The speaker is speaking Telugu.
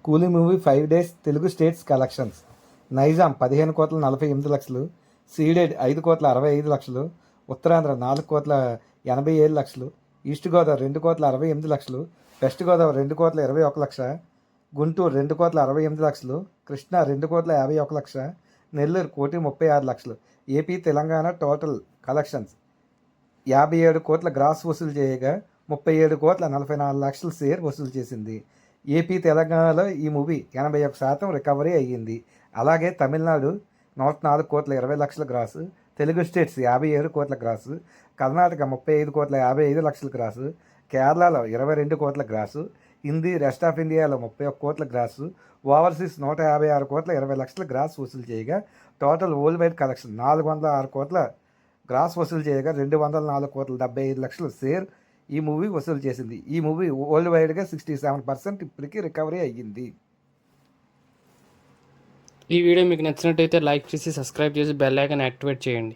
కూలీ movie 5 days Telugu states collections. Nizam 15,48,00,000, Ceded 5,65,00,000, Uttarandhra 4,87,00,000, East Godavari 2,68,00,000, West Godavari 2,21,00,000, Guntur 2,68,00,000, Krishna 2,51,00,000, Nellore 1,36,00,000. AP Telangana total collections 57 కోట్ల గ్రాస్ వసూలు చేయగా 37,44,00,000 షేర్ వసూలు చేసింది. ఏపీ తెలంగాణలో ఈ మూవీ 81% రికవరీ అయ్యింది. అలాగే తమిళనాడు 104,20,00,000 గ్రాసు, తెలుగు స్టేట్స్ 57 కోట్ల గ్రాసు, కర్ణాటక 35,55,00,000 గ్రాసు, కేరళలో 22 కోట్ల గ్రాసు, హిందీ రెస్ట్ ఆఫ్ ఇండియాలో 31 కోట్ల గ్రాసు, ఓవర్సీస్ 156,20,00,000 గ్రాస్ వసూలు చేయగా టోటల్ వరల్డ్ వైడ్ కలెక్షన్ 406 కోట్ల గ్రాస్ వసూలు చేయగా 204,75,00,000 షేర్ ఈ మూవీ వసూలు చేసింది. ఈ మూవీ వరల్డ్ వైడ్గా 67% ఇప్పటికీ రికవరీ అయ్యింది. ఈ వీడియో మీకు నచ్చినట్టయితే లైక్ చేసి సబ్స్క్రైబ్ చేసి బెల్ ఐకాన్ యాక్టివేట్ చేయండి.